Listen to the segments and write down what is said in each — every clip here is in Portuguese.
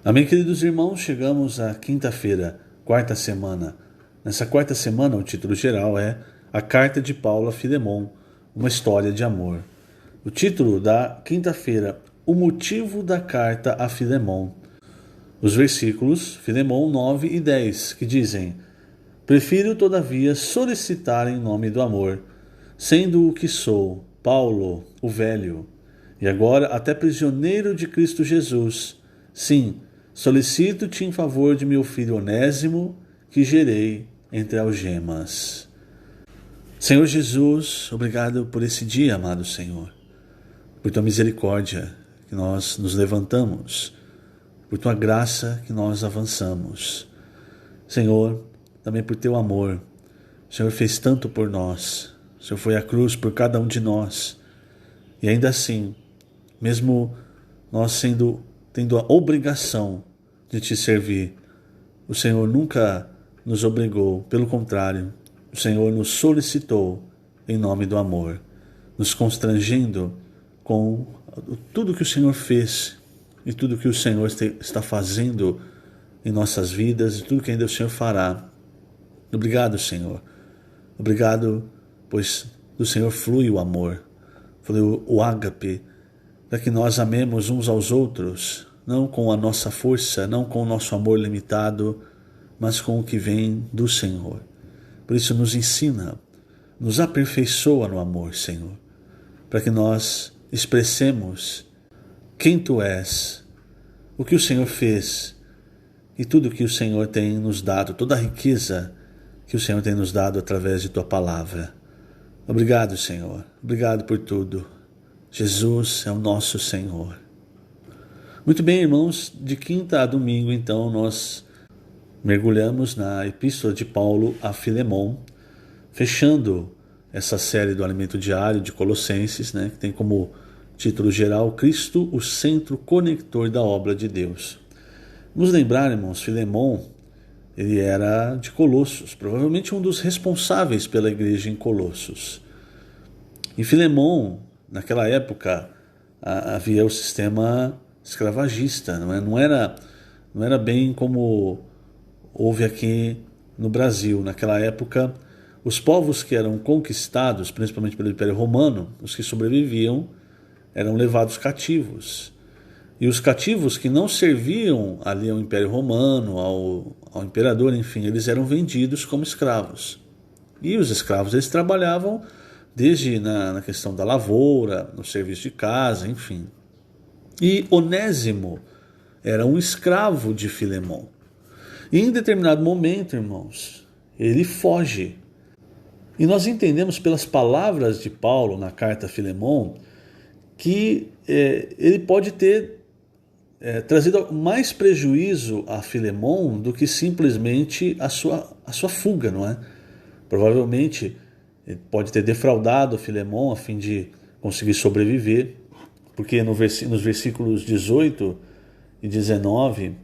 Amém, queridos irmãos, chegamos à quinta-feira, quarta semana. Nessa quarta semana, o título geral é A Carta de Paulo a Filemon, uma história de amor. O título da quinta-feira, O Motivo da Carta a Filemon. Os versículos, Filemon 9 e 10, que dizem: Prefiro, todavia, solicitar em nome do amor, sendo o que sou, Paulo, o velho, e agora até prisioneiro de Cristo Jesus. Sim, solicito-te em favor de meu filho Onésimo, que gerei entre algemas. Senhor Jesus, obrigado por esse dia, amado Senhor, por tua misericórdia que nós nos levantamos, por tua graça que nós avançamos. Senhor, também por teu amor. O Senhor fez tanto por nós. O Senhor foi à cruz por cada um de nós. E ainda assim, mesmo nós tendo a obrigação de te servir, o Senhor nunca nos obrigou. Pelo contrário, o Senhor nos solicitou em nome do amor, nos constrangendo com tudo que o Senhor fez e tudo que o Senhor está fazendo em nossas vidas e tudo que ainda o Senhor fará. Obrigado, Senhor. Obrigado, pois do Senhor flui o amor, flui o ágape, para que nós amemos uns aos outros, não com a nossa força, não com o nosso amor limitado, mas com o que vem do Senhor. Por isso nos ensina, nos aperfeiçoa no amor, Senhor, para que nós expressemos quem Tu és, o que o Senhor fez e tudo que o Senhor tem nos dado, toda a riqueza que o Senhor tem nos dado através de Tua palavra. Obrigado, Senhor. Obrigado por tudo. Jesus é o nosso Senhor. Muito bem, irmãos, de quinta a domingo, então, nós mergulhamos na Epístola de Paulo a Filemon, fechando essa série do Alimento Diário de Colossenses, que tem como título geral Cristo, o centro conector da obra de Deus. Vamos lembrar, irmãos, Filemon, ele era de Colossos, provavelmente um dos responsáveis pela igreja em Colossos. Em Filemon, naquela época, havia o sistema escravagista, não era bem como houve aqui no Brasil. Naquela época, os povos que eram conquistados, principalmente pelo Império Romano, os que sobreviviam, eram levados cativos. E os cativos que não serviam ali ao Império Romano, ao imperador, enfim, eles eram vendidos como escravos. E os escravos, eles trabalhavam desde na questão da lavoura, no serviço de casa, enfim. E Onésimo era um escravo de Filemon. E em determinado momento, irmãos, ele foge. E nós entendemos pelas palavras de Paulo na carta a Filemon que ele pode ter trazido mais prejuízo a Filemon do que simplesmente a sua fuga, não é? Provavelmente ele pode ter defraudado Filemon a fim de conseguir sobreviver, porque nos versículos 18 e 19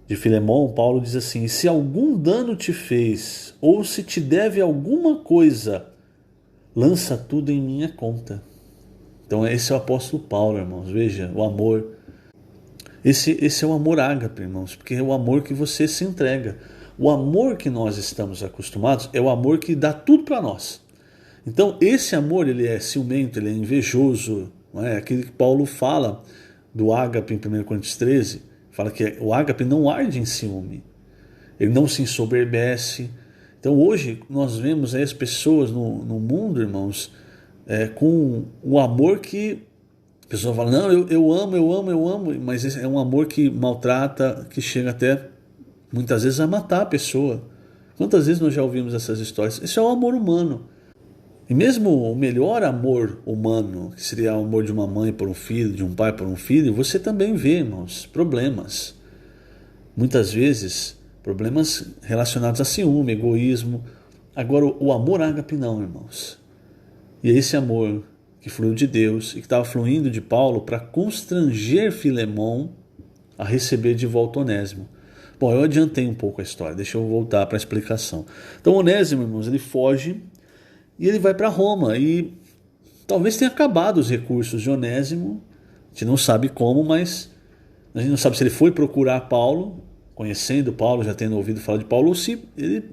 de Filemon, Paulo diz assim: se algum dano te fez, ou se te deve alguma coisa, lança tudo em minha conta. Então esse é o apóstolo Paulo, irmãos. Veja, o amor. Esse é o amor ágape, irmãos, porque é o amor que você se entrega. O amor que nós estamos acostumados é o amor que dá tudo para nós. Então esse amor, ele é ciumento, ele é invejoso, não é? Aquele que Paulo fala do ágape em 1 Coríntios 13, fala que o ágape não arde em ciúme, ele não se ensoberbece. Então hoje nós vemos aí as pessoas no mundo, irmãos, com o amor que a pessoa fala, não, eu amo, mas esse é um amor que maltrata, que chega até muitas vezes a matar a pessoa. Quantas vezes nós já ouvimos essas histórias? Esse é o amor humano. E mesmo o melhor amor humano, que seria o amor de uma mãe por um filho, de um pai por um filho, você também vê, irmãos, problemas. Muitas vezes, problemas relacionados a ciúme, egoísmo. Agora, o amor ágape não, irmãos. E é esse amor que fluiu de Deus e que estava fluindo de Paulo para constranger Filemon a receber de volta Onésimo. Bom, eu adiantei um pouco a história, deixa eu voltar para a explicação. Então Onésimo, irmãos, ele foge e ele vai para Roma e talvez tenha acabado os recursos de Onésimo, a gente não sabe como, mas A gente não sabe se ele foi procurar Paulo, conhecendo Paulo, já tendo ouvido falar de Paulo, ou se ele,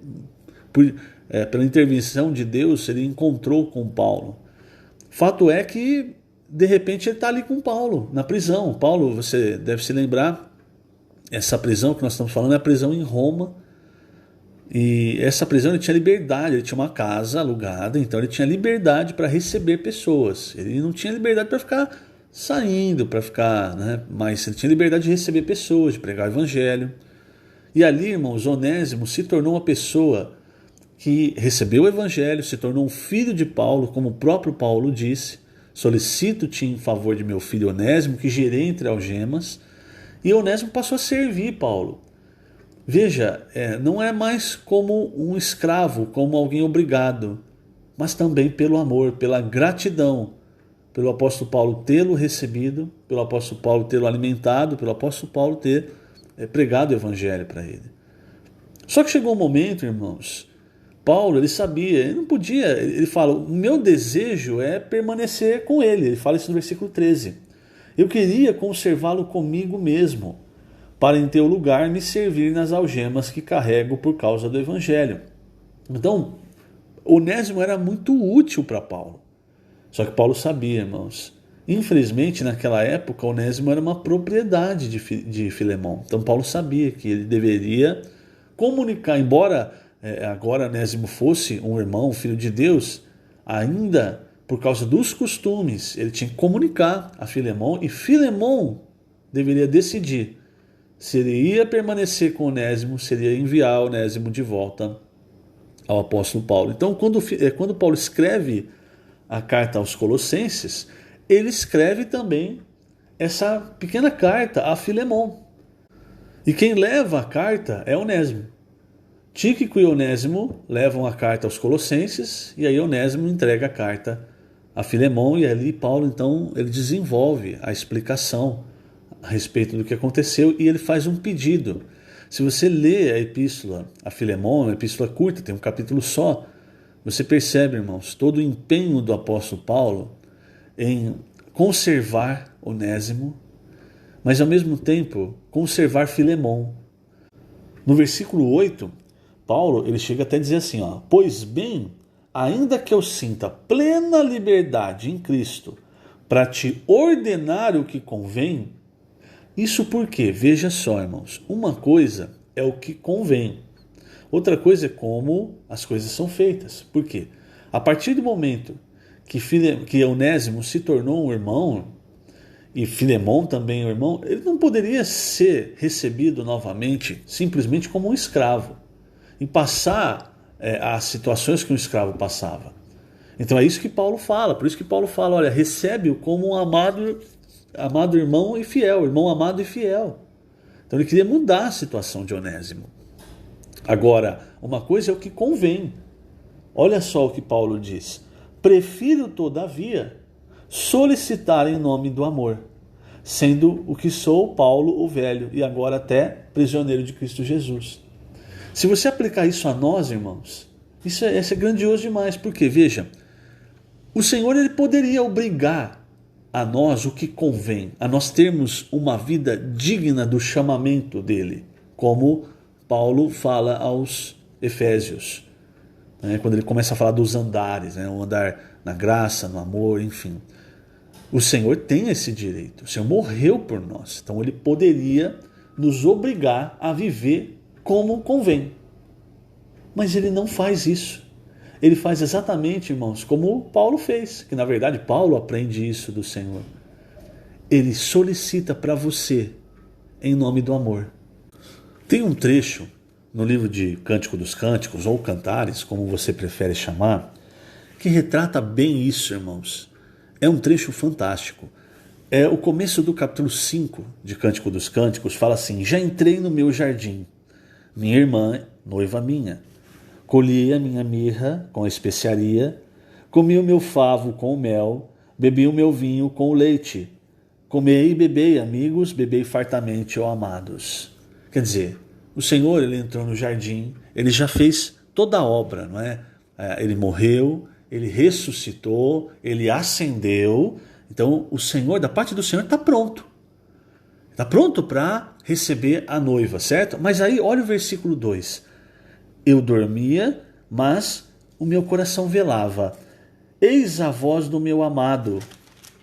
pela intervenção de Deus, ele encontrou com Paulo. Fato é que, de repente, ele está ali com Paulo, na prisão. Paulo, você deve se lembrar, essa prisão que nós estamos falando é a prisão em Roma. E essa prisão ele tinha liberdade, ele tinha uma casa alugada, então ele tinha liberdade para receber pessoas. Ele não tinha liberdade para ficar saindo, para ficar, né? Mas ele tinha liberdade de receber pessoas, de pregar o evangelho. E ali, irmãos, Onésimo se tornou uma pessoa que recebeu o evangelho, se tornou um filho de Paulo, como o próprio Paulo disse: solicito-te em favor de meu filho Onésimo, que gerei entre algemas. E Onésimo passou a servir Paulo. Veja, não é mais como um escravo, como alguém obrigado, mas também pelo amor, pela gratidão, pelo apóstolo Paulo tê-lo recebido, pelo apóstolo Paulo tê-lo alimentado, pelo apóstolo Paulo ter pregado o evangelho para ele. Só que chegou um momento, irmãos, Paulo, ele sabia, ele não podia, ele fala: o meu desejo é permanecer com ele. Ele fala isso no versículo 13. Eu queria conservá-lo comigo mesmo, para em teu lugar me servir nas algemas que carrego por causa do evangelho. Então, Onésimo era muito útil para Paulo. Só que Paulo sabia, irmãos, infelizmente naquela época Onésimo era uma propriedade de Filemão. Então Paulo sabia que ele deveria comunicar, embora agora Onésimo fosse um irmão, um filho de Deus, ainda por causa dos costumes, ele tinha que comunicar a Filemão, e Filemão deveria decidir se ele ia permanecer com Onésimo, se ele ia enviar Onésimo de volta ao apóstolo Paulo. Então, quando Paulo escreve a carta aos Colossenses, ele escreve também essa pequena carta a Filemão. E quem leva a carta é Onésimo. Tíquico e Onésimo levam a carta aos Colossenses, e aí Onésimo entrega a carta a Filemão, e ali Paulo, então, ele desenvolve a explicação a respeito do que aconteceu, e ele faz um pedido. Se você lê a epístola a Filemão, uma epístola curta, tem um capítulo só, você percebe, irmãos, todo o empenho do apóstolo Paulo em conservar Onésimo, mas ao mesmo tempo conservar Filemão. No versículo 8, Paulo ele chega até a dizer assim: pois bem, ainda que eu sinta plena liberdade em Cristo para te ordenar o que convém. Isso porque, veja só, irmãos, uma coisa é o que convém, outra coisa é como as coisas são feitas. Por quê? A partir do momento que Onésimo se tornou um irmão, e Filemão também um irmão, ele não poderia ser recebido novamente simplesmente como um escravo e passar as situações que um escravo passava. Então é isso que Paulo fala, por isso que Paulo fala: olha, recebe-o como um amado irmão e fiel, irmão amado e fiel. Então ele queria mudar a situação de Onésimo. Agora, uma coisa é o que convém. Olha só o que Paulo diz: prefiro, todavia, solicitar em nome do amor, sendo o que sou, Paulo o velho, e agora até prisioneiro de Cristo Jesus. Se você aplicar isso a nós, irmãos, isso é grandioso demais, porque, veja, o Senhor ele poderia obrigar a nós o que convém, a nós termos uma vida digna do chamamento dele, como Paulo fala aos Efésios, quando ele começa a falar dos andares, o andar na graça, no amor, enfim. O Senhor tem esse direito, o Senhor morreu por nós, então ele poderia nos obrigar a viver como convém. Mas ele não faz isso. Ele faz exatamente, irmãos, como Paulo fez, que na verdade Paulo aprende isso do Senhor. Ele solicita para você em nome do amor. Tem um trecho no livro de Cântico dos Cânticos, ou Cantares, como você prefere chamar, que retrata bem isso, irmãos. É um trecho fantástico. É o começo do capítulo 5 de Cântico dos Cânticos, fala assim: já entrei no meu jardim, minha irmã, noiva minha. Colhi a minha mirra com a especiaria, comi o meu favo com o mel, bebi o meu vinho com o leite. Comei e bebei, amigos, bebei fartamente, ó amados. Quer dizer, o Senhor ele entrou no jardim, ele já fez toda a obra, não é? Ele morreu, ele ressuscitou, ele ascendeu. Então o Senhor, da parte do Senhor, está pronto. Está pronto para receber a noiva, certo? Mas aí, olha o versículo 2. Eu dormia, mas o meu coração velava. Eis a voz do meu amado,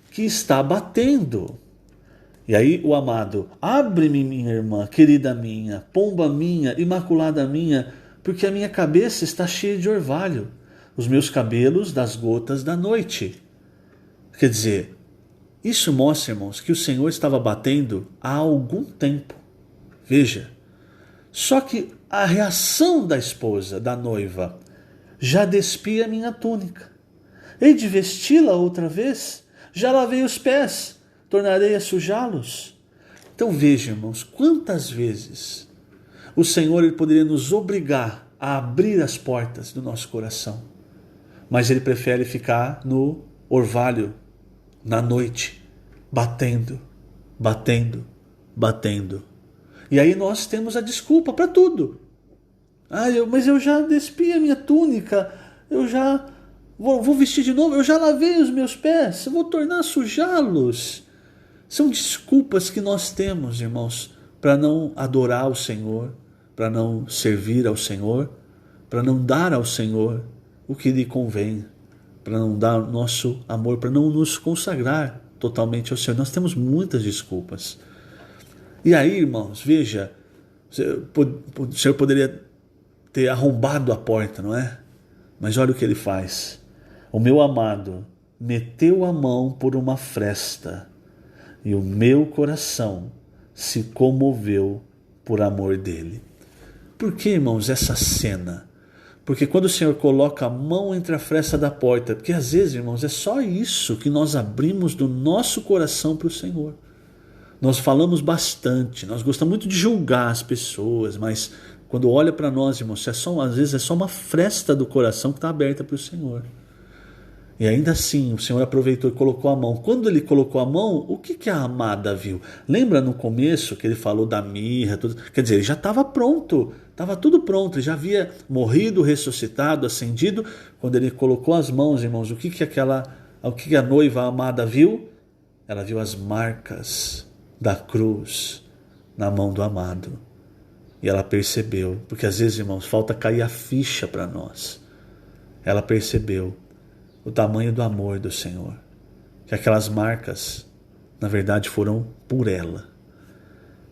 que está batendo. E aí o amado, abre-me, minha irmã, querida minha, pomba minha, imaculada minha, porque a minha cabeça está cheia de orvalho, os meus cabelos das gotas da noite. Quer dizer, isso mostra, irmãos, que o Senhor estava batendo há algum tempo. Veja, só que a reação da esposa, da noiva, já despia minha túnica. Hei de vesti-la outra vez? Já lavei os pés, tornarei a sujá-los. Então veja, irmãos, quantas vezes o Senhor ele poderia nos obrigar a abrir as portas do nosso coração, mas Ele prefere ficar no orvalho, na noite, batendo, batendo, batendo. E aí nós temos a desculpa para tudo. Mas eu já despi a minha túnica, eu já vou vestir de novo, eu já lavei os meus pés, eu vou tornar a sujá-los. São desculpas que nós temos, irmãos, para não adorar o Senhor, para não servir ao Senhor, para não dar ao Senhor o que lhe convém, para não dar o nosso amor, para não nos consagrar totalmente ao Senhor. Nós temos muitas desculpas. E aí, irmãos, veja, o Senhor poderia ter arrombado a porta, não é? Mas olha o que Ele faz. O meu amado meteu a mão por uma fresta e o meu coração se comoveu por amor dele. Por que, irmãos, essa cena? Porque quando o Senhor coloca a mão entre a fresta da porta, porque às vezes, irmãos, é só isso que nós abrimos do nosso coração para o Senhor. Nós falamos bastante, nós gostamos muito de julgar as pessoas, mas quando olha para nós, irmãos, às vezes é só uma fresta do coração que está aberta para o Senhor. E ainda assim, o Senhor aproveitou e colocou a mão. Quando Ele colocou a mão, o que a amada viu? Lembra no começo que Ele falou da mirra? Tudo? Quer dizer, ele já estava pronto, estava tudo pronto. Ele já havia morrido, ressuscitado, ascendido. Quando Ele colocou as mãos, irmãos, o que a noiva amada viu? Ela viu as marcas da cruz na mão do amado. E ela percebeu, porque às vezes, irmãos, falta cair a ficha para nós. Ela percebeu o tamanho do amor do Senhor, que aquelas marcas, na verdade, foram por ela.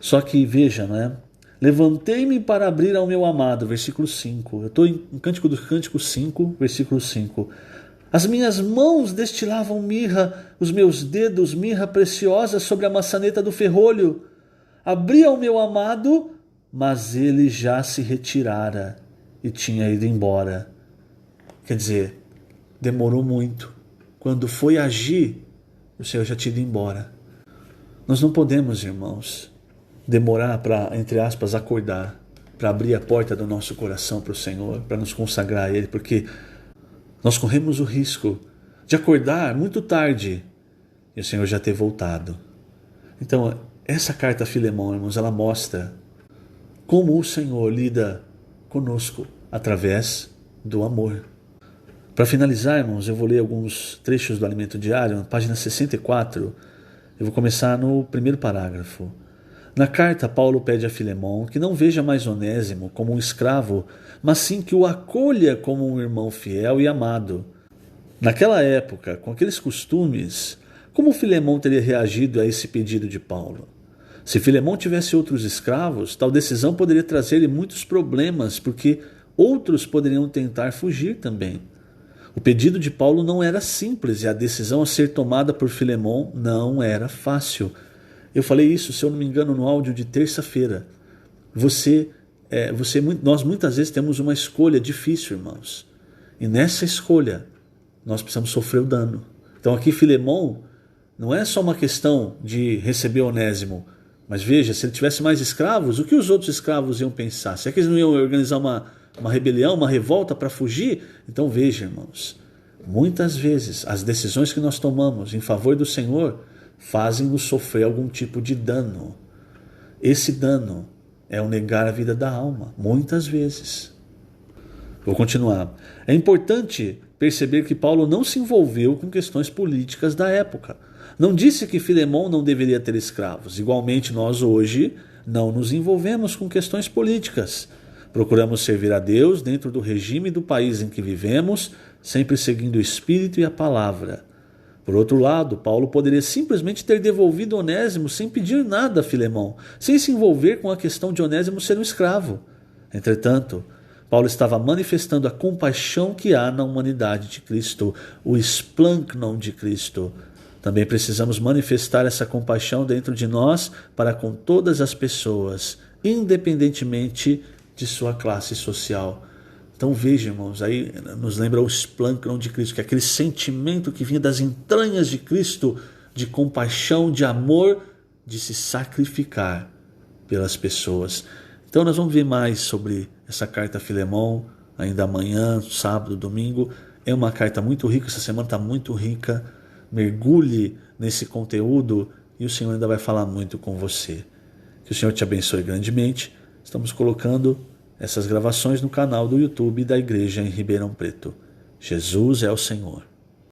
Só que veja, né? Levantei-me para abrir ao meu amado, versículo 5. Eu estou em Cântico dos Cânticos 5, versículo 5. As minhas mãos destilavam mirra, os meus dedos mirra preciosa sobre a maçaneta do ferrolho. Abri ao meu amado, mas ele já se retirara e tinha ido embora. Quer dizer, demorou muito. Quando foi agir, o Senhor já tinha ido embora. Nós não podemos, irmãos, demorar para, entre aspas, acordar, para abrir a porta do nosso coração para o Senhor, para nos consagrar a Ele, porque nós corremos o risco de acordar muito tarde e o Senhor já ter voltado. Então, essa carta a Filemão, irmãos, ela mostra como o Senhor lida conosco através do amor. Para finalizar, irmãos, eu vou ler alguns trechos do Alimento Diário, na página 64. Eu vou começar no primeiro parágrafo. Na carta, Paulo pede a Filemão que não veja mais Onésimo como um escravo, mas sim que o acolha como um irmão fiel e amado. Naquela época, com aqueles costumes, como Filemão teria reagido a esse pedido de Paulo? Se Filemão tivesse outros escravos, tal decisão poderia trazer-lhe muitos problemas, porque outros poderiam tentar fugir também. O pedido de Paulo não era simples e a decisão a ser tomada por Filemão não era fácil. Eu falei isso, se eu não me engano, no áudio de terça-feira. Nós muitas vezes temos uma escolha difícil, irmãos. E nessa escolha, nós precisamos sofrer o dano. Então aqui Filemão não é só uma questão de receber Onésimo. Mas veja, se ele tivesse mais escravos, o que os outros escravos iam pensar? Será que eles não iam organizar uma rebelião, uma revolta para fugir? Então veja, irmãos, muitas vezes as decisões que nós tomamos em favor do Senhor fazem-nos sofrer algum tipo de dano. Esse dano é o negar a vida da alma, muitas vezes. Vou continuar. É importante perceber que Paulo não se envolveu com questões políticas da época. Não disse que Filemão não deveria ter escravos. Igualmente, nós hoje não nos envolvemos com questões políticas. Procuramos servir a Deus dentro do regime do país em que vivemos, sempre seguindo o Espírito e a Palavra. Por outro lado, Paulo poderia simplesmente ter devolvido Onésimo sem pedir nada a Filemão, sem se envolver com a questão de Onésimo ser um escravo. Entretanto, Paulo estava manifestando a compaixão que há na humanidade de Cristo, o esplancnon de Cristo. Também precisamos manifestar essa compaixão dentro de nós para com todas as pessoas, independentemente de sua classe social. Então veja, irmãos, aí nos lembra o esplancnon de Cristo, que é aquele sentimento que vinha das entranhas de Cristo, de compaixão, de amor, de se sacrificar pelas pessoas. Então nós vamos ver mais sobre essa carta a Filemão, ainda amanhã, sábado, domingo. É uma carta muito rica, essa semana está muito rica. Mergulhe nesse conteúdo e o Senhor ainda vai falar muito com você. Que o Senhor te abençoe grandemente. Estamos colocando essas gravações no canal do YouTube da Igreja em Ribeirão Preto. Jesus é o Senhor.